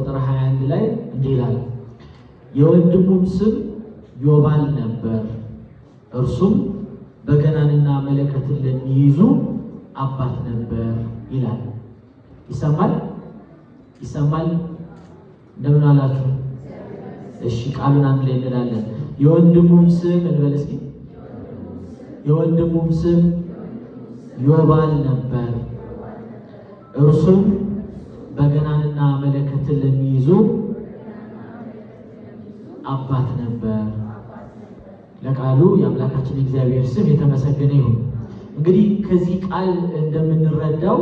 ቁጥር 21 ላይ እንዲህ ይላል፣ የወንድሙም ስም ዮባል ነበር፣ እርሱም በገናንና መለከትን ለሚይዙ አባት ነበር ይላል። ይሰማል? እንደምን አላችሁ? እሺ ቃሉን አንድ ላይ እንላለን። የወንድሙም ስም እንበል እስኪ። የወንድሙም ስም ዮባል ነበር፣ እርሱም በገናንና መለከትን ለሚይዙ አባት ነበር። ለቃሉ የአምላካችን እግዚአብሔር ስም የተመሰገነ ይሁን። እንግዲህ ከዚህ ቃል እንደምንረዳው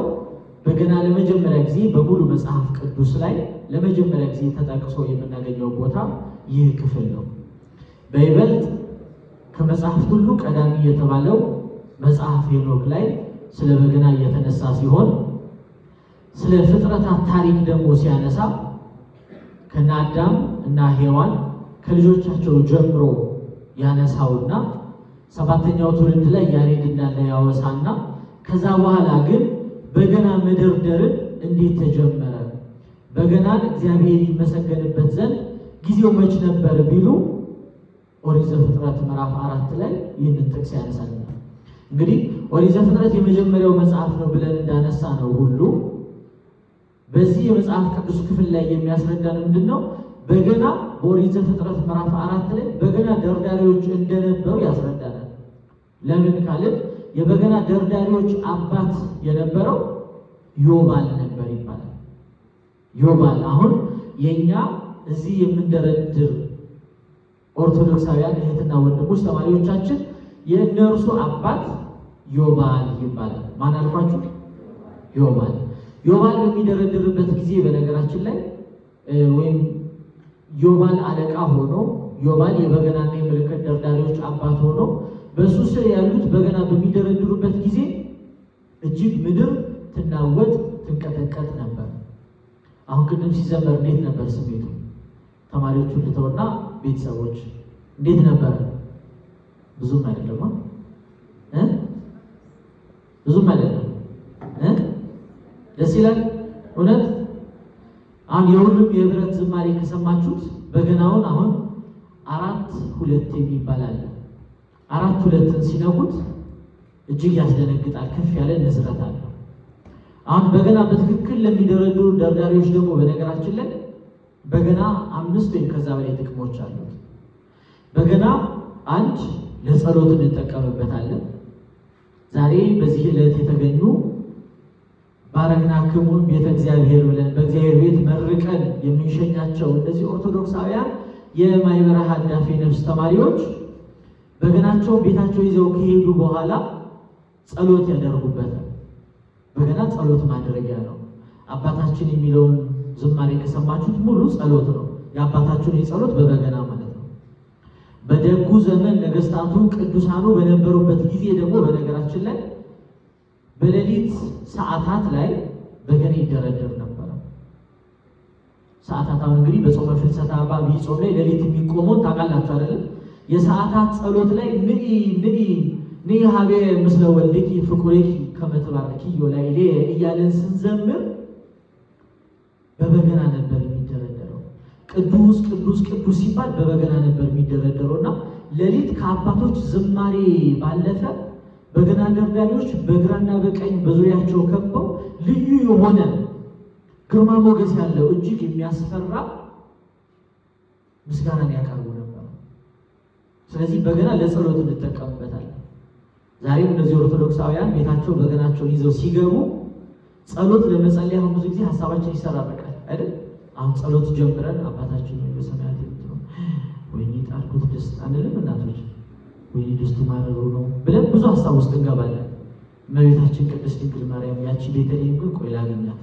በገና ለመጀመሪያ ጊዜ በሙሉ መጽሐፍ ቅዱስ ላይ ለመጀመሪያ ጊዜ ተጠቅሶ የምናገኘው ቦታ ይህ ክፍል ነው። በይበልጥ ከመጽሐፍት ሁሉ ቀዳሚ የተባለው መጽሐፍ ሄኖክ ላይ ስለ በገና እየተነሳ ሲሆን ስለ ፍጥረታት ታሪክ ደግሞ ሲያነሳ ከነ አዳም እና ሔዋን ከልጆቻቸው ጀምሮ ያነሳውና ሰባተኛው ትውልድ ላይ ያሬድ እንዳለ ያወሳና ከዛ በኋላ ግን በገና መደርደርን እንዴት ተጀመረ፣ በገናን እግዚአብሔር ይመሰገንበት ዘንድ ጊዜው መች ነበር ቢሉ ኦሪት ዘፍጥረት ምዕራፍ 4 ላይ ይህንን ጥቅስ ያነሳል። እንግዲህ ኦሪት ዘፍጥረት የመጀመሪያው መጽሐፍ ነው ብለን እንዳነሳ ነው ሁሉ በዚህ የመጽሐፍ ቅዱስ ክፍል ላይ የሚያስረዳን ምንድነው? በገና በኦሪት ዘፍጥረት ምዕራፍ 4 ላይ በገና ደርዳሪዎች እንደነበሩ ያስረዳናል። ለምን ካልን የበገና ደርዳሪዎች አባት የነበረው ዮባል ነበር ይባላል። ዮባል አሁን የኛ እዚህ የምንደረድር ኦርቶዶክሳውያን እህትና ወንድሞች ተማሪዎቻችን የእነርሱ አባት ዮባል ይባላል። ማን አልኳችሁ? ዮባል በሚደረድርበት ጊዜ በነገራችን ላይ ወይም ዮባል አለቃ ሆኖ ዮባል የበገናና የመለከት ደርዳሪዎች አባት ሆኖ በሱ ስር ያሉት በገና በሚደረድሩበት ጊዜ እጅግ ምድር ትናወጥ ትንቀጠቀጥ ነበር። አሁን ቅድም ሲዘመር እንዴት ነበር ስሜቱ? ተማሪዎቹ ልተውና ቤተሰቦች እንዴት ነበር? ብዙም አይደለም ብዙም አይደለም። ደስ ይላል እውነት። አሁን የሁሉም የህብረት ዝማሬ ከሰማችሁት በገናውን አሁን 4/2 የሚባል አለ። 4/2ን ሲነኩት እጅግ ያስደነግጣል። ከፍ ያለ ንዝረት አለ። አሁን በገና በትክክል ለሚደረድሩ ደርዳሪዎች ደግሞ በነገራችን ላይ በገና 5 ወይም ከዛ በላይ ጥቅሞች አሉት። በገና አንድ ለጸሎት እንጠቀምበታለን። ዛሬ በዚህ ዕለት የተገኙ ባረክናክሙ ቤተ እግዚአብሔር ብለን በእግዚአብሔር ቤት መርቀን የምንሸኛቸው እነዚህ ኦርቶዶክሳውያን የማይበረ ሀዳፌ ነፍስ ተማሪዎች በገናቸውን ቤታቸው ይዘው ከሄዱ በኋላ ጸሎት ያደርጉበታል። በገና ጸሎት ማድረጊያ ነው። አባታችን የሚለውን ዝማሬ ከሰማችሁት ሙሉ ጸሎት ነው። የአባታችን የጸሎት በበገና ማለት ነው። በደጉ ዘመን ነገስታቱ ቅዱሳኑ በነበሩበት ጊዜ ደግሞ በነገራችን ላይ በሌሊት ሰዓታት ላይ በገና ይደረደር ነበር። ሰዓታት አሁን እንግዲህ በጾመ ፍልሰታ በዐቢይ ጾም ላይ ሌሊት የሚቆመው ታውቃላችሁ አይደል? የሰዓታት ጸሎት ላይ ንኢ ሀቤ ምስለ ወልድኪ ፍቁሬኪ ከመ ትባርኪዮ ላዕሌ እያለን ስንዘምር በበገና ነበር የሚደረደረው። ቅዱስ ቅዱስ ቅዱስ ሲባል በበገና ነበር የሚደረደረውና ሌሊት ከአባቶች ዝማሬ ባለፈ በገና ደርዳሪዎች በግራና በቀኝ በዙሪያቸው ከበው ልዩ የሆነ ግርማ ሞገስ ያለው እጅግ የሚያስፈራ ምስጋናን ያቀርቡ ነበር። ስለዚህ በገና ለጸሎት እንጠቀምበታለን። ዛሬም እነዚህ ኦርቶዶክሳውያን ቤታቸው በገናቸውን ይዘው ሲገቡ ጸሎት ለመጸለይ አሁን ብዙ ጊዜ ሀሳባችን ይሰራበቃል አይደል? አሁን ጸሎት ጀምረን አባታችን በሰማያት የምትኖር ወይኔ ጣልኩት ደስት አንልም እናቶች ወይኔ ደስቱ ማረሩ ነው ብለን ብዙ ሀሳብ ውስጥ እንገባለን። እመቤታችን ቅድስት ድንግል ማርያም ያቺ ቤተልሔም ግን ቆይ ላገኛት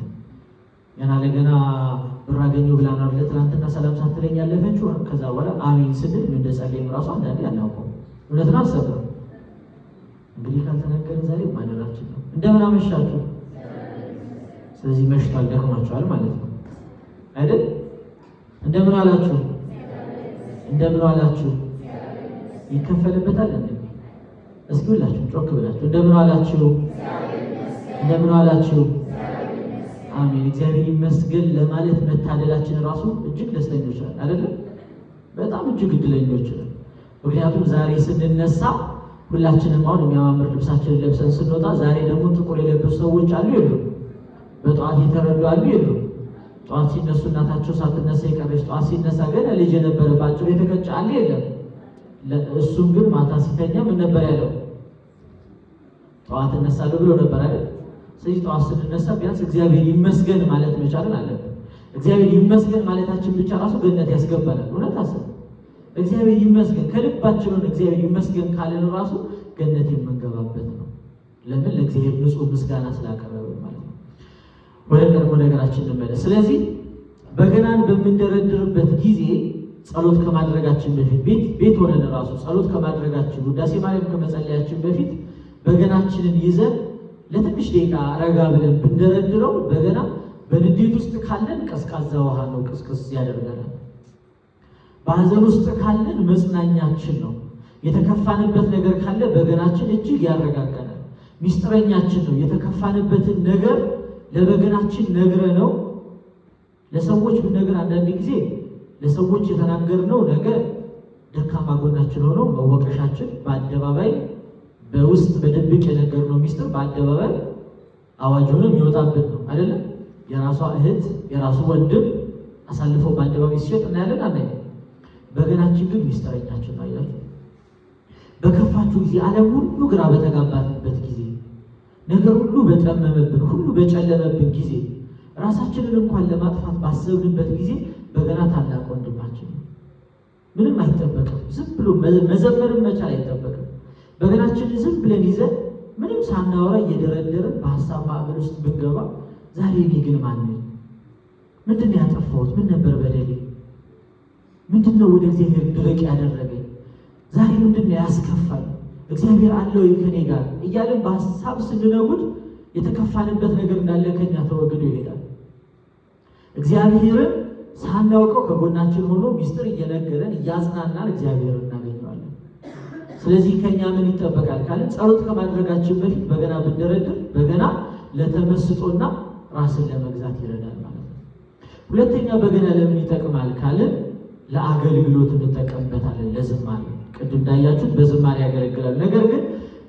ገና ለገና ብር አገኘሁ ብላ ነው ትናንትና ሰላም ሳትለኝ ያለፈችው። ከዛ በኋላ አሜን ስንል ምን እንደጸለይም ራሱ አንዳንዴ አናውቀውም። እውነትን አሰብነው እንግዲህ ካልተነገርን ዛሬ ማደራችን ነው። እንደምን አመሻችሁ። ስለዚህ መሽቷል፣ ደክማችኋል ማለት ነው አይደል? እንደምን አላችሁ? እንደምን አላችሁ? ይከፈልበታል እንዴ? እስኪ ሁላችሁ ጮክ ብላችሁ እንደምን አላችሁ? እንደምን አላችሁ? አሜን። እግዚአብሔር ይመስገን ለማለት መታደላችን ራሱ እጅግ ደስተኞች ነን አይደል? በጣም እጅግ እድለኞች ነን። ምክንያቱም ዛሬ ስንነሳ ሁላችንም አሁን የሚያማምር ልብሳችንን ለብሰን ስንወጣ ዛሬ ደግሞ ጥቁር የለበሱ ሰዎች አሉ የሉም? በጠዋት የተረዱ አሉ የሉም? ጠዋት ሲነሱ እናታቸው ሳትነሳ የቀረች ጠዋት ሲነሳ ገና ልጅ የነበረ ባጭሩ የተቀጨ አለ የለም? እሱም ግን ማታ ሲተኛ ምን ነበር ያለው? ጠዋት እነሳለሁ ብሎ ነበር አይደል? ስለዚህ ጠዋት ስንነሳ ቢያንስ እግዚአብሔር ይመስገን ማለት መቻልን አለብን። እግዚአብሔር ይመስገን ማለታችን ብቻ ራሱ ገነት ያስገባናል። እውነት አሰብ እግዚአብሔር ይመስገን ከልባችን ሆነ እግዚአብሔር ይመስገን ካለን ራሱ ገነት የምንገባበት ነው። ለምን? ለእግዚአብሔር ንጹህ ምስጋና ስላቀረብን ማለት ነው። ወደ ቀድሞ ነገራችን እንመለስ። ስለዚህ በገናን በምንደረድርበት ጊዜ ጸሎት ከማድረጋችን በፊት ቤት ሆነን ራሱ ጸሎት ከማድረጋችን ውዳሴ ማርያም ከመጸለያችን በፊት በገናችንን ይዘን ለትንሽ ደቂቃ ረጋ ብለን ብንደረድረው በገና በንዴት ውስጥ ካለን ቀዝቃዛ ውሃ ነው፣ ቅዝቅዝ ያደርገናል። በሐዘን ውስጥ ካለን መጽናኛችን ነው። የተከፋንበት ነገር ካለ በገናችን እጅግ ያረጋጋናል። ሚስጥረኛችን ነው። የተከፋንበትን ነገር ለበገናችን ነግረ ነው ለሰዎች ብንነግር አንዳንድ ጊዜ ለሰዎች የተናገርነው ነገር ደካማ ጎናችን ሆኖ መወቀሻችን በአደባባይ በውስጥ በድብቅ የነገርነው ሚስጥር በአደባባይ አዋጅ ሆኖ የሚወጣበት ነው አይደለም? የራሷ እህት የራሱ ወንድም አሳልፎ በአደባባይ ሲሸጥ እናያለን አናይ። በገናችን ግን ሚስጥረኛችን ነው። አያችሁ፣ በከፋችሁ ጊዜ ዓለም ሁሉ ግራ በተጋባንበት ጊዜ ነገር ሁሉ በጠመመብን ሁሉ በጨለመብን ጊዜ ራሳችንን እንኳን ለማጥፋት ባሰብንበት ጊዜ በገና ታላቅ ወንድማችን ነው። ምንም አይጠበቅም። ዝም ብሎ መዘመርን መቻል አይጠበቅም። በገናችንን ዝም ብለን ይዘን ምንም ሳናወራ እየደረደርን በሀሳብ ማዕበል ውስጥ ብንገባ ዛሬ እኔ ግን ማን ነኝ? ምንድን ነው ያጠፋሁት? ምን ነበር በደሌ? ምንድን ነው ወደ እግዚአብሔር ድረቅ ያደረገኝ? ዛሬ ምንድን ነው ያስከፋኝ? እግዚአብሔር አለ ወይ ከኔ ጋር እያለን በሀሳብ ስንነጉድ የተከፋንበት ነገር እንዳለ ከኛ ተወግዶ ይሄዳል። እግዚአብሔርን ሳናውቀው ከጎናችን ሆኖ ሚስጥር እየነገረን እያጽናናን እግዚአብሔርን እናገኘዋለን። ስለዚህ ከኛ ምን ይጠበቃል ካለን ጸሎት ከማድረጋችን በፊት በገና ብንደረድር በገና ለተመስጦና ራስን ለመግዛት ይረዳል ማለት ነው። ሁለተኛ በገና ለምን ይጠቅማል ካለን ለአገልግሎት እንጠቀምበታለን። ለዝማሬ ቅድም እንዳያችሁት በዝማሬ ያገለግላል። ነገር ግን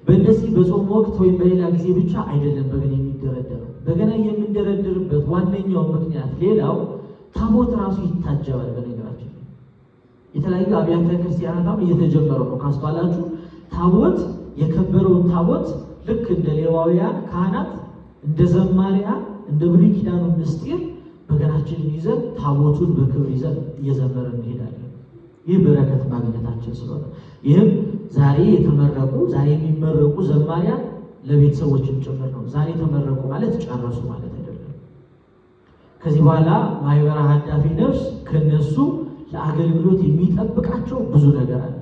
በእንደዚህ በጾም ወቅት ወይም በሌላ ጊዜ ብቻ አይደለም በገና የሚደረደረው። በገና የምንደረድርበት ዋነኛው ምክንያት ሌላው ታቦት ራሱ ይታጀባል። በነገራችን የተለያዩ አብያተ ክርስቲያናት እየተጀመሩ ነው። ካስተዋላችሁ ታቦት የከበረውን ታቦት ልክ እንደ ሌዋውያን ካህናት እንደ ዘማሪያን እንደ ብሉይ ኪዳኑ ምስጢር በገናችንን ይዘን ታቦቱን በክብር ይዘን እየዘመረን እንሄዳለን። ይህ በረከት ማግኘታችን ስለሆነ ይህም ዛሬ የተመረቁ ዛሬ የሚመረቁ ዘማሪያን ለቤተሰቦችም ጭምር ነው። ዛሬ ተመረቁ ማለት ጨረሱ ማለት አይደለም። ከዚህ በኋላ ማህበረ ሀዳፊ ነፍስ ከነሱ ለአገልግሎት የሚጠብቃቸው ብዙ ነገር አለ።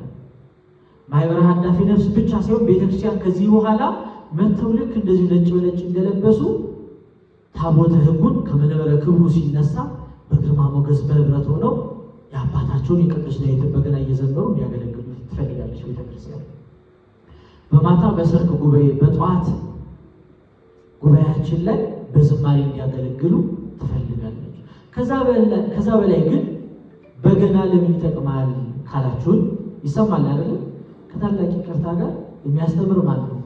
ማህበረ ሀዳፊ ነፍስ ብቻ ሳይሆን ቤተክርስቲያን ከዚህ በኋላ መተው ልክ እንደዚህ ነጭ በነጭ እንደለበሱ ታቦተ ሕጉን ከመንበረ ክብሩ ሲነሳ በግርማ ሞገስ በህብረት ሆነው የአባታቸውን የቅዱስ ዳዊትን በገና እየዘመሩ እንዲያገለግሉ ትፈልጋለች ቤተክርስቲያን። በማታ በሰርክ ጉባኤ በጠዋት ጉባኤያችን ላይ በዝማሬ እንዲያገለግሉ ትፈልጋለች። ከዛ በላይ ግን በገና ለምን ይጠቅማል ካላችሁን ይሰማል አይደለም? ከታላቅ ይቅርታ ጋር የሚያስተምር ማን ነው?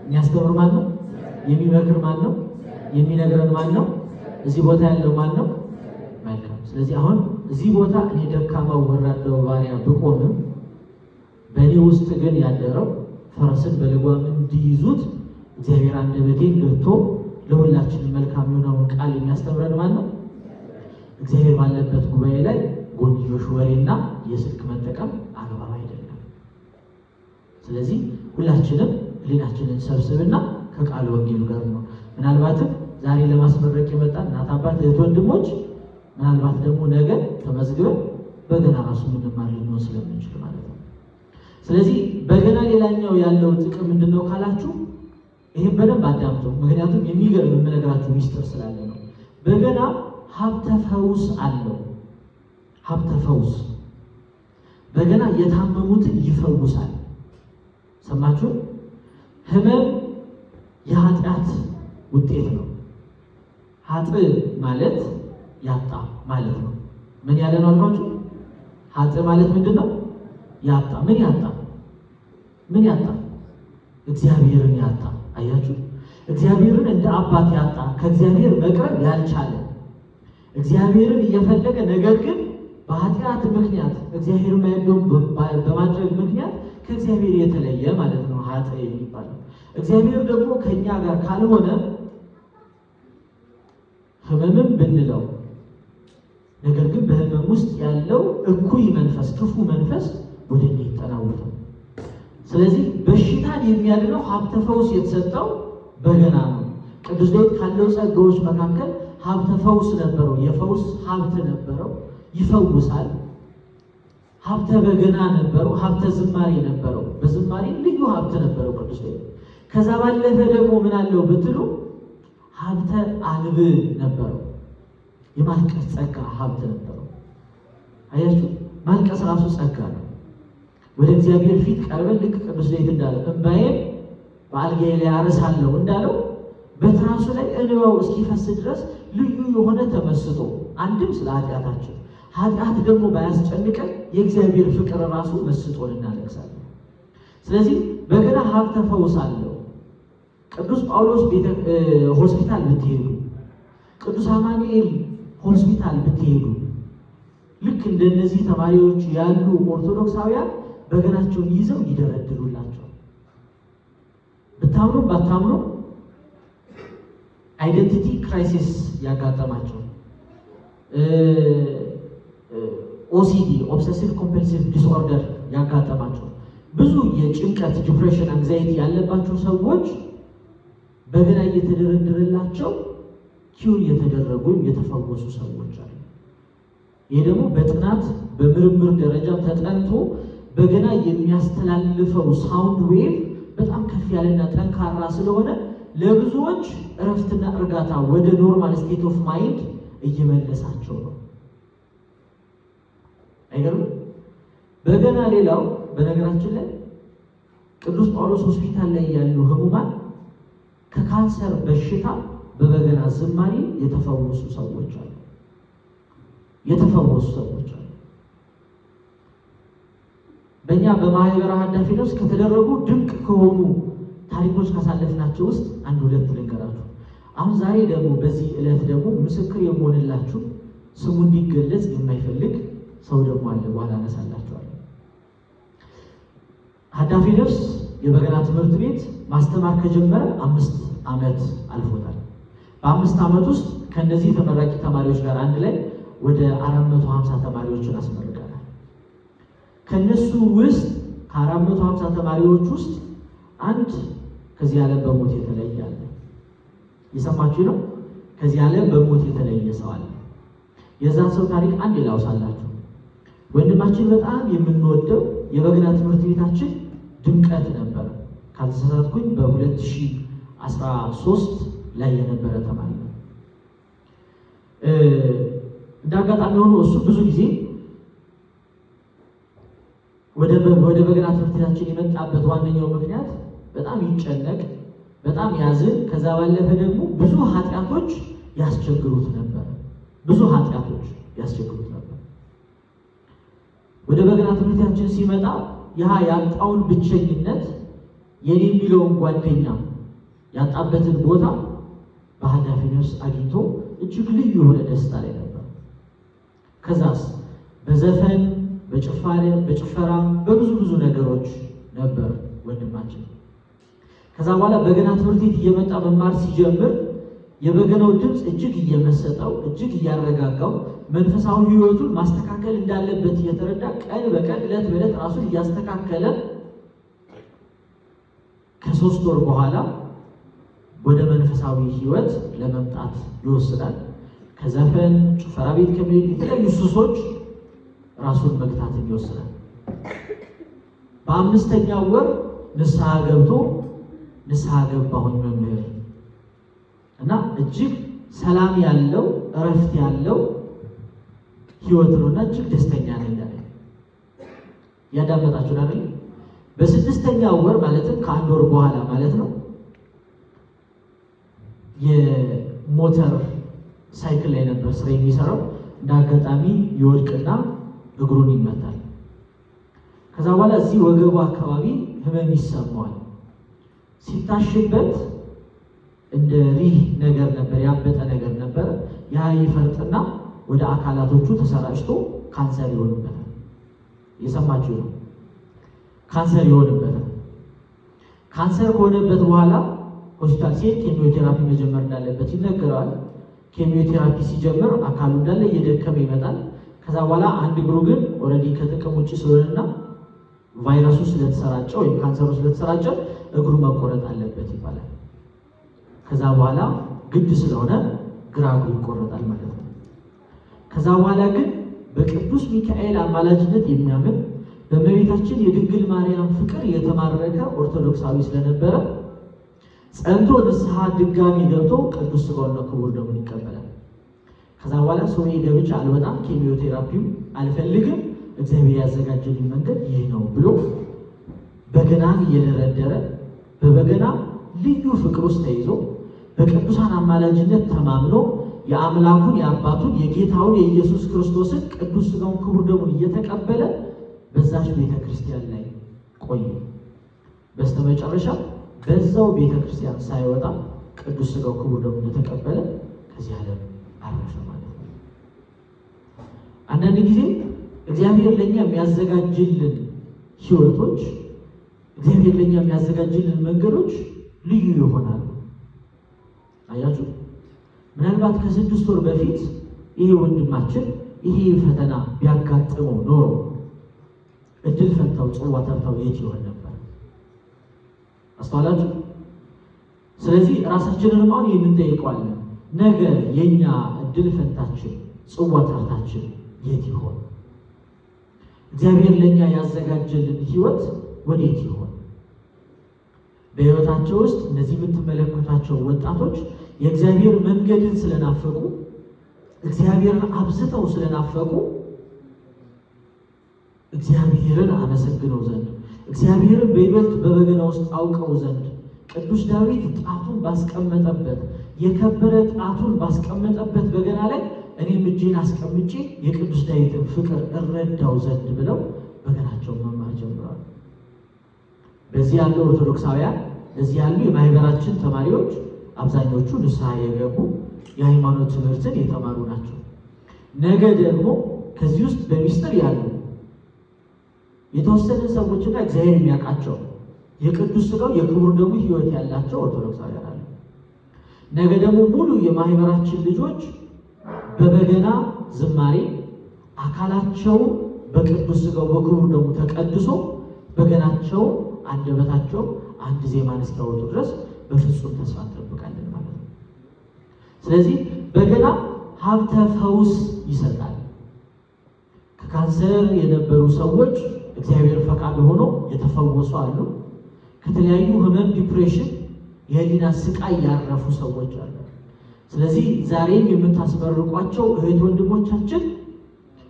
የሚያስተምር ማን ነው? የሚመክር ማን ነው? የሚነግረን ማን ነው? እዚህ ቦታ ያለው ማን ነው? መልካም። ስለዚህ አሁን እዚህ ቦታ እኔ ደካማው ወራዳው ባሪያ ብቆምም በእኔ ውስጥ ግን ያደረው ፈረስን በልጓም እንዲይዙት እግዚአብሔር አንደበቴን ገብቶ ለሁላችንም መልካም የሆነውን ቃል የሚያስተምረን ማን ነው? እግዚአብሔር ባለበት ጉባኤ ላይ ጎንዮሽ ወሬና የስልክ መጠቀም አግባብ አይደለም። ስለዚህ ሁላችንም ሕሊናችንን ሰብስብና ከቃል ወንጌሉ ጋር ነው። ምናልባትም ዛሬ ለማስመረቅ የመጣ እናት አባት እህት ወንድሞች ምናልባት ደግሞ ነገ ተመዝግበን በገና ራሱ ምንማር ልንሆን ስለምንችል ማለት ነው። ስለዚህ በገና ሌላኛው ያለው ጥቅም ምንድነው ካላችሁ ይሄን በደንብ አዳምጡ። ምክንያቱም የሚገርም የምነግራችሁ ሚስጥር ስላለ ነው። በገና ሀብተ ፈውስ አለው። ሀብተ ፈውስ በገና የታመሙትን ይፈውሳል። ሰማችሁ? ህመም የኃጢአት ውጤት ነው። ሀጥ ማለት ያጣ ማለት ነው። ምን ያለ ነው አልኳችሁ? ሀጥ ማለት ምንድነው? ያጣ። ምን ያጣ? ምን ያጣ? እግዚአብሔርን ያጣ። አያችሁ? እግዚአብሔርን እንደ አባት ያጣ፣ ከእግዚአብሔር መቅረብ ያልቻለ፣ እግዚአብሔርን እየፈለገ ነገር ግን በኃጢአት ምክንያት እግዚአብሔር ማይዶም በማድረግ ምክንያት ከእግዚአብሔር የተለየ ማለት ነው ሀጥ የሚባለው። እግዚአብሔር ደግሞ ከኛ ጋር ካልሆነ ህመምም ብንለው ነገር ግን በህመም ውስጥ ያለው እኩይ መንፈስ፣ ክፉ መንፈስ ወደኛ ይጠናወታል። ስለዚህ በሽታን የሚያድነው ሀብተ ፈውስ የተሰጠው በገና ነው። ቅዱስ ዳዊት ካለው ጸጋዎች መካከል ሀብተ ፈውስ ነበረው፣ የፈውስ ሀብት ነበረው፣ ይፈውሳል። ሀብተ በገና ነበረው፣ ሀብተ ዝማሬ ነበረው፣ በዝማሬ ልዩ ሀብት ነበረው ቅዱስ ዳዊት። ከዛ ባለፈ ደግሞ ምን አለው ብትሉ ሀብተ አንብ ነበረው፣ የማልቀስ ጸጋ ሀብት ነበረው። አያችሁ፣ ማልቀስ ራሱ ጸጋ ነው። ወደ እግዚአብሔር ፊት ቀርበን ልክ ቅዱስ ዳዊት እንዳለው እንባዬን በአልጋዬ ላይ አርሳለሁ እንዳለው በትራሱ ላይ እንባው እስኪፈስ ድረስ ልዩ የሆነ ተመስጦ፣ አንድም ስለ ኃጢአታችን፣ ኃጢአት ደግሞ ባያስጨንቀን የእግዚአብሔር ፍቅር ራሱ መስጦን እናለቅሳለን። ስለዚህ በገና ሀብተ ፈውስ አለው። ቅዱስ ጳውሎስ ሆስፒታል ብትሄዱ፣ ቅዱስ አማኑኤል ሆስፒታል ብትሄዱ ልክ እንደነዚህ ተማሪዎች ያሉ ኦርቶዶክሳውያን በገናቸውን ይዘው ይደረድሩላቸዋል። ብታምኑ ባታምኑ አይደንቲቲ ክራይሲስ ያጋጠማቸው፣ ኦሲዲ ኦብሰሲቭ ኮምፐልሲቭ ዲስኦርደር ያጋጠማቸው፣ ብዙ የጭንቀት ዲፕሬሽን፣ አንግዛይቲ ያለባቸው ሰዎች በገና እየተደረደረላቸው ኪውር የተደረጉ የተፈወሱ ሰዎች አሉ። ይሄ ደግሞ በጥናት በምርምር ደረጃ ተጠንቶ በገና የሚያስተላልፈው ሳውንድ ዌቭ በጣም ከፍ ያለና ጠንካራ ስለሆነ ለብዙዎች እረፍትና እርጋታ ወደ ኖርማል ስቴት ኦፍ ማይንድ እየመለሳቸው ነው። አይገርም? በገና ሌላው በነገራችን ላይ ቅዱስ ጳውሎስ ሆስፒታል ላይ ያሉ ህሙማን ከካንሰር በሽታ በበገና ዝማሬ የተፈወሱ ሰዎች አሉ። የተፈወሱ ሰዎች አሉ። በእኛ በማህበረ ሀዳፊ ነፍስ ከተደረጉ ድንቅ ከሆኑ ታሪኮች ካሳለፍናቸው ውስጥ አንድ ሁለት ልንገራችሁ። አሁን ዛሬ ደግሞ በዚህ ዕለት ደግሞ ምስክር የምሆንላችሁ ስሙ እንዲገለጽ የማይፈልግ ሰው ደግሞ አለ። በኋላ አነሳላችኋለሁ። ሀዳፊ ነፍስ የበገና ትምህርት ቤት ማስተማር ከጀመረ 5 ዓመት አልፎታል። በ5 ዓመት ውስጥ ከነዚህ ተመራቂ ተማሪዎች ጋር አንድ ላይ ወደ 450 ተማሪዎችን አስመርቀናል። ከነሱ ውስጥ ከ450 ተማሪዎች ውስጥ አንድ ከዚህ ዓለም በሞት የተለየ አለ። የሰማችሁ ነው። ከዚህ ዓለም በሞት የተለየ ሰው አለ። የዛን ሰው ታሪክ አንድ ላውሳላችሁ። ወንድማችን በጣም የምንወደው የበገና ትምህርት ቤታችን ድምቀት ነበር። ካልተሳሳትኩኝ በ2013 ላይ የነበረ ተማሪ ነው። እንዳጋጣሚ ሆኖ እሱ ብዙ ጊዜ ወደ በገና ትምህርት ቤታችን የመጣበት ዋነኛው ምክንያት በጣም ይጨነቅ፣ በጣም ያዝን። ከዛ ባለፈ ደግሞ ብዙ ኃጢአቶች ያስቸግሩት ነበር። ብዙ ኃጢአቶች ያስቸግሩት ነበር። ወደ በገና ትምህርት ቤታችን ሲመጣ ያ ያጣውን ብቸኝነት፣ የኔ የሚለውን ጓደኛ ያጣበትን ቦታ በሀዳፊ ነፍስ አግኝቶ እጅግ ልዩ የሆነ ደስታ ላይ ነበር። ከዛስ በዘፈን በጭፈራ በብዙ ነገሮች ነበር ወንድማችን። ከዛ በኋላ በገና ትምህርት ቤት እየመጣ መማር ሲጀምር የበገናው ድምፅ እጅግ እየመሰጠው፣ እጅግ እያረጋጋው፣ መንፈሳዊ ሕይወቱን ማስተካከል እንዳለበት እየተረዳ ቀን በቀን ዕለት በዕለት ራሱን እያስተካከለ ከ3 ወር በኋላ ወደ መንፈሳዊ ሕይወት ለመምጣት ይወስዳል። ከዘፈን ጭፈራ ቤት ከመሄድ የተለያዩ ሱሶች ራሱን መግታትን ይወስዳል። በ5ኛው ወር ንስሐ ገብቶ ንስሐ ገባሁኝ መምህር እና እጅግ ሰላም ያለው እረፍት ያለው ሕይወት ነውና እጅግ ደስተኛ ነኝ ያለ ያዳመጣችሁ አይደል? በ6ኛው ወር ማለትም ከ1 ወር በኋላ ማለት ነው የሞተር ሳይክል ላይ ነበር ስራ የሚሰራው። እንዳጋጣሚ ይወድቅና እግሩን ይመታል። ከዛ በኋላ እዚህ ወገቡ አካባቢ ህመም ይሰማዋል። ሲታሽበት እንደ ሪህ ነገር ነበር፣ ያበጠ ነገር ነበር። ያ ይፈርጥና ወደ አካላቶቹ ተሰራጭቶ ካንሰር ይሆንበታል። የሰማችሁ ነው። ካንሰር ይሆንበታል። ካንሰር ከሆነበት በኋላ ሆስፒታል ሲሄድ ኬሚዮቴራፒ መጀመር እንዳለበት ይነገረዋል። ኬሚዮቴራፒ ሲጀምር አካሉ እንዳለ እየደከመ ይመጣል። ከዛ በኋላ አንድ እግሩ ግን ኦልሬዲ ከጥቅም ውጭ ስለሆነና ቫይረሱ ስለተሰራጨ ወይም ካንሰሩ ስለተሰራጨ እግሩ መቆረጥ አለበት ይባላል። ከዛ በኋላ ግድ ስለሆነ ግራ እግሩ ይቆረጣል ማለት ነው። ከዛ በኋላ ግን በቅዱስ ሚካኤል አማላጅነት የሚያምን በእመቤታችን የድንግል ማርያም ፍቅር የተማረከ ኦርቶዶክሳዊ ስለነበረ ጸንቶ ንስሐ ድጋሚ ገብቶ ቅዱስ ሥጋውና ክቡር ደሙን ይቀበላል። ከዛ በኋላ ሶኔ ገብቼ አልወጣም፣ ኬሚዮቴራፒው አልፈልግም፣ እግዚአብሔር ያዘጋጀልኝ መንገድ ይህ ነው ብሎ በገናን እየደረደረ በበገና ልዩ ፍቅር ውስጥ ተይዞ በቅዱሳን አማላጅነት ተማምኖ የአምላኩን የአባቱን የጌታውን የኢየሱስ ክርስቶስን ቅዱስ ሥጋውን ክቡር ደሙን እየተቀበለ በዛች ቤተክርስቲያን ላይ ቆየ። በስተመጨረሻ በዛው ቤተክርስቲያን ሳይወጣ ቅዱስ ሥጋው ክቡር ደሙን እንደተቀበለ ከዚህ ዓለም አረፈ ማለት ነው። አንዳንድ ጊዜ እግዚአብሔር ለኛ የሚያዘጋጅልን ሕይወቶች፣ እግዚአብሔር ለኛ የሚያዘጋጅልን መንገዶች ልዩ ይሆናሉ። አያችሁ፣ ምናልባት ከ6 ወር በፊት ይሄ ወንድማችን ይሄ ፈተና ቢያጋጥመው ኖሮ እድል ፈንታው ጽዋ ተርታው የት ይሆን ነበር? አስተዋላችሁ? ስለዚህ ራሳችንን አሁን የምንጠይቀዋለን፣ ነገ የኛ እድል ፈንታችን ጽዋ ተርታችን የት ይሆን? እግዚአብሔር ለኛ ያዘጋጀልን ሕይወት ወዴት ይሆን? በሕይወታቸው ውስጥ እነዚህ የምትመለከቷቸው ወጣቶች የእግዚአብሔር መንገድን ስለናፈቁ፣ እግዚአብሔርን አብዝተው ስለናፈቁ እግዚአብሔርን አመሰግነው ዘንድ እግዚአብሔርን በይበልጥ በበገና ውስጥ አውቀው ዘንድ ቅዱስ ዳዊት ጣቱን ባስቀመጠበት የከበረ ጣቱን ባስቀመጠበት በገና ላይ እኔም እጄን አስቀምጬ የቅዱስ ዳዊትን ፍቅር እረዳው ዘንድ ብለው በገናቸውን መማር ጀምረዋል። በዚህ ያሉ ኦርቶዶክሳውያን፣ በዚህ ያሉ የማህበራችን ተማሪዎች አብዛኞቹ ንስሐ የገቡ የሃይማኖት ትምህርትን የተማሩ ናቸው። ነገ ደግሞ ከዚህ ውስጥ በሚስጥር ያሉ የተወሰኑ ሰዎችና እግዚአብሔር የሚያውቃቸው የቅዱስ ሥጋው የክቡር ደሙ ሕይወት ያላቸው ኦርቶዶክሳውያን አሉ። ነገ ደግሞ ሙሉ የማህበራችን ልጆች በበገና ዝማሬ አካላቸው በቅዱስ ሥጋው በክቡር ደሙ ተቀድሶ በገናቸው አንደበታቸው አንድ ዜማን እስኪያወጡ ድረስ በፍጹም ተስፋ እንጠብቃለን ማለት ነው። ስለዚህ በገና ሀብተ ፈውስ ይሰጣል። ከካንሰር የነበሩ ሰዎች እግዚአብሔር ፈቃድ ሆኖ የተፈወሱ አሉ። ከተለያዩ ህመም፣ ዲፕሬሽን፣ የህሊና ስቃይ ያረፉ ሰዎች አሉ። ስለዚህ ዛሬም የምታስመርቋቸው እህት ወንድሞቻችን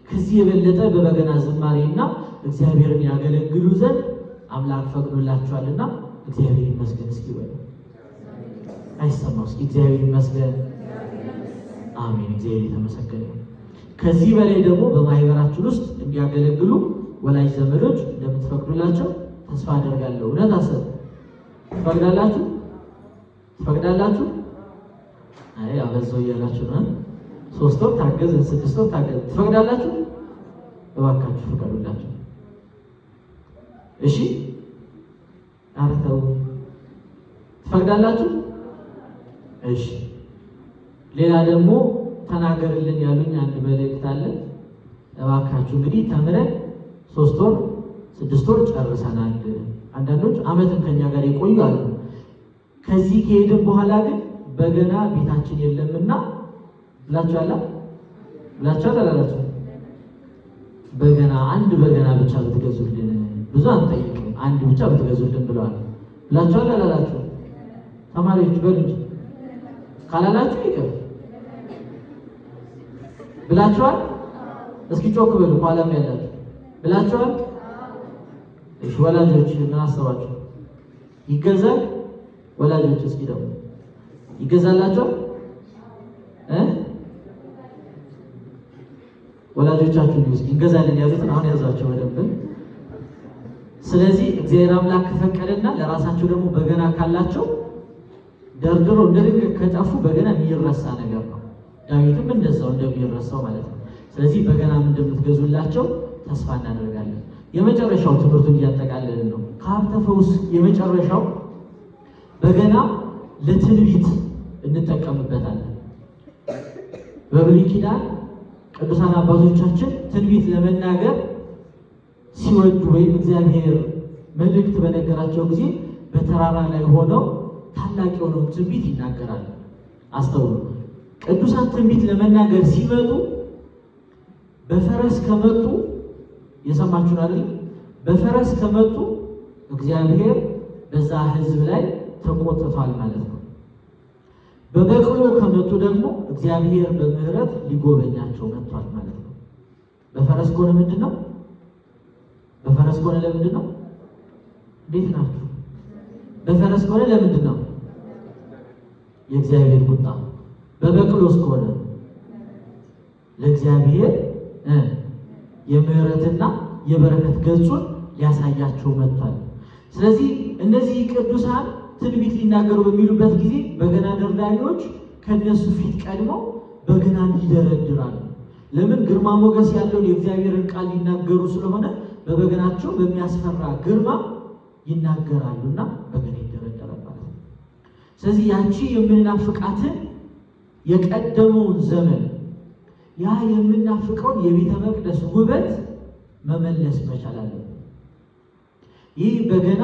ከዚህ የበለጠ በበገና ዝማሬና እግዚአብሔርን ያገለግሉ ዘንድ አምላክ ፈቅዶላችኋልና እግዚአብሔር ይመስገን። እስኪ በሉ አይሰማው? እስኪ እግዚአብሔር ይመስገን። አሜን። እግዚአብሔር የተመሰገነ። ከዚህ በላይ ደግሞ በማህበራችን ውስጥ እንዲያገለግሉ ወላጅ ዘመዶች እንደምትፈቅዱላቸው ተስፋ አደርጋለሁ። እውነት አሰብ ትፈቅዳላችሁ? ትፈቅዳላችሁ? አይ አበዛው እያላችሁ ነው። 3 ወር ታገዝን፣ 6 ወር ታገዝን። ትፈቅዳላችሁ? እባካችሁ ፍቀዱላችሁ። እሺ፣ ኧረ ተው። ትፈቅዳላችሁ? እሺ። ሌላ ደግሞ ተናገርልን ያሉኝ አንድ መልእክት አለ። እባካችሁ እንግዲህ ተምረን 3 ወር 6 ወር ጨርሰናል። አንዳንዶች ዓመትም ከኛ ጋር የቆዩ አሉ። ከዚህ ከሄድን በኋላ ግን በገና ቤታችን የለምና ብላችኋል አላላችሁ? በገና አንድ በገና ብቻ ብትገዙልን፣ ብዙ አንጠይቅም፣ አንድ ብቻ ብትገዙልን ብለዋል። ብላችኋል አላላችሁ? ተማሪዎች በሉ እንጂ ካላላችሁ ይቅር ብላችኋል። እስኪ ጮክ በሉ። ኋላም ያላችሁ ብላችኋል። እሺ፣ ወላጆች ምን አሰባችሁ? ይገዛል? ወላጆች እስኪ ደግሞ ይገዛላችኋል? ወላጆቻችሁ ነው እንገዛለን ያሉትን አሁን ያዛቸው በደንብ። ስለዚህ እግዚአብሔር አምላክ ከፈቀደና ለራሳቸው ደግሞ በገና ካላቸው ደርድሮ እንደልክ ከጠፉ በገና የሚረሳ ነገር ነው። ዳዊትም እንደዛው እንደሚረሳው ማለት ነው። ስለዚህ በገና እንደምትገዙላቸው ተስፋ እናደርጋለን። የመጨረሻው ትምህርቱን እያጠቃለልን ነው። ከሀብተ ፈውስ የመጨረሻው በገና ለትንቢት እንጠቀምበታለን። በብሉይ ኪዳን ቅዱሳን አባቶቻችን ትንቢት ለመናገር ሲወዱ ወይም እግዚአብሔር መልእክት በነገራቸው ጊዜ በተራራ ላይ ሆነው ታላቅ የሆነውን ትንቢት ይናገራሉ። አስተውሉ። ቅዱሳን ትንቢት ለመናገር ሲመጡ በፈረስ ከመጡ የሰማችሁን አይደል? በፈረስ ከመጡ እግዚአብሔር በዛ ሕዝብ ላይ ተቆጥቷል ማለት ነው። በበቅሎ ከመጡ ደግሞ እግዚአብሔር በምህረት ሊጎበኛቸው መጥቷል ማለት ነው። በፈረስ ከሆነ ምንድን ነው? በፈረስ ከሆነ ለምንድን ነው? እንዴት ናችሁ? በፈረስ ከሆነ ለምንድን ነው? የእግዚአብሔር ቁጣ። በበቅሎስ ከሆነ ለእግዚአብሔር የምህረትና የበረከት ገጹን ሊያሳያቸው መጥቷል። ስለዚህ እነዚህ ቅዱሳን ትንቢት ሊናገሩ በሚሉበት ጊዜ በገና ደርዳሪዎች ከነሱ ፊት ቀድመው በገናን ይደረድራሉ። ለምን? ግርማ ሞገስ ያለውን የእግዚአብሔርን ቃል ሊናገሩ ስለሆነ በበገናቸው በሚያስፈራ ግርማ ይናገራሉና በገና ይደረደራል ማለት ነው። ስለዚህ ያቺ የምናፍቃትን የቀደመውን ዘመን ያ የምናፍቀውን የቤተ መቅደስ ውበት መመለስ መቻል አለብን። ይህ በገና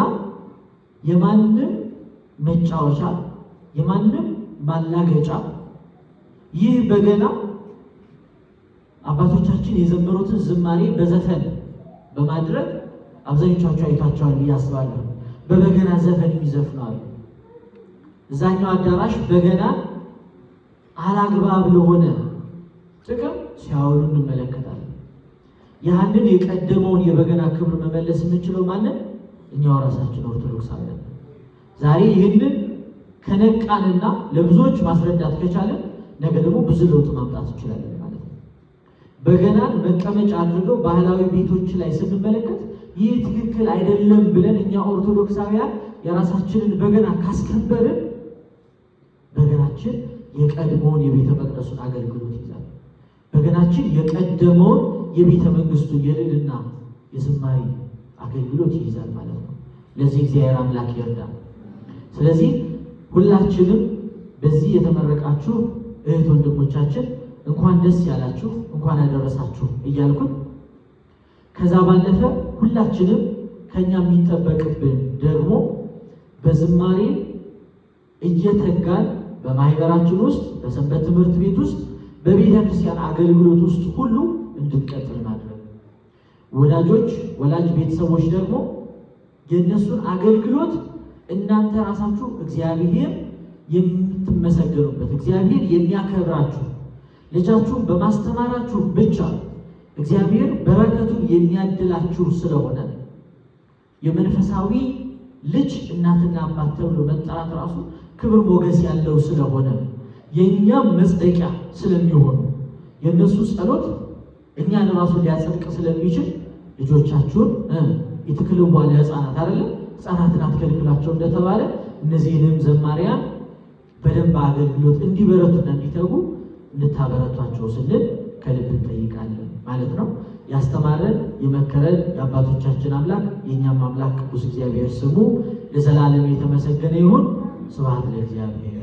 የማንም መጫወቻ የማንም ማላገጫ፣ ይህ በገና አባቶቻችን የዘመሩትን ዝማሬ በዘፈን በማድረግ አብዛኞቻችሁ አይታችኋል ብዬ አስባለሁ። በበገና ዘፈን የሚዘፍናሉ። እዛኛው አዳራሽ በገና አላግባብ ለሆነ ጥቅም ሲያወሩ እንመለከታለን። ያንን የቀደመውን የበገና ክብር መመለስ የምንችለው ማለት እኛው ራሳችን ኦርቶዶክሳውያን ዛሬ ይህንን ከነቃንና ለብዙዎች ማስረዳት ከቻለን ነገ ደግሞ ብዙ ለውጥ ማምጣት እንችላለን ማለት ነው። በገናን መቀመጫ አድርገው ባህላዊ ቤቶች ላይ ስንመለከት ይህ ትክክል አይደለም ብለን እኛ ኦርቶዶክሳውያን የራሳችንን በገና ካስከበርን በገናችን የቀድሞውን የቤተ መቅደሱን አገልግሎት ይዛል። በገናችን የቀደመውን የቤተ መንግስቱን የልዕልና የዝማሬ አገልግሎት ይይዛል ማለት ነው። ለዚህ እግዚአብሔር አምላክ ይርዳል። ስለዚህ ሁላችንም በዚህ የተመረቃችሁ እህት ወንድሞቻችን እንኳን ደስ ያላችሁ፣ እንኳን ያደረሳችሁ እያልኩኝ ከዛ ባለፈ ሁላችንም ከኛ የሚጠበቅብን ደግሞ በዝማሬ እየተጋን በማህበራችን ውስጥ በሰንበት ትምህርት ቤት ውስጥ በቤተ ክርስቲያን አገልግሎት ውስጥ ሁሉ እንድንቀጥል ማድረግ። ወላጅ ቤተሰቦች ደግሞ የእነሱን አገልግሎት እናንተ ራሳችሁ እግዚአብሔር የምትመሰገኑበት እግዚአብሔር የሚያከብራችሁ ልጃችሁን በማስተማራችሁ ብቻ እግዚአብሔር በረከቱን የሚያድላችሁ ስለሆነ የመንፈሳዊ ልጅ እናትና አባት ተብሎ መጠራት ራሱ ክብር ሞገስ ያለው ስለሆነ የእኛም መጽደቂያ ስለሚሆኑ የእነሱ ጸሎት እኛን ራሱ ሊያጸድቅ ስለሚችል ልጆቻችሁን የትክልዋ ለሕፃናት አይደለም ሕፃናትን አትከልክላቸው እንደተባለ እነዚህንም ዘማሪያን በደንብ አገልግሎት እንዲበረቱና እንዲተጉ እንድታበረቷቸው ስንል ከልብ እንጠይቃለን ማለት ነው። ያስተማረን የመከረን የአባቶቻችን አምላክ የእኛም አምላክ ቅዱስ እግዚአብሔር ስሙ ለዘላለም የተመሰገነ ይሁን። ስብሐት ለእግዚአብሔር።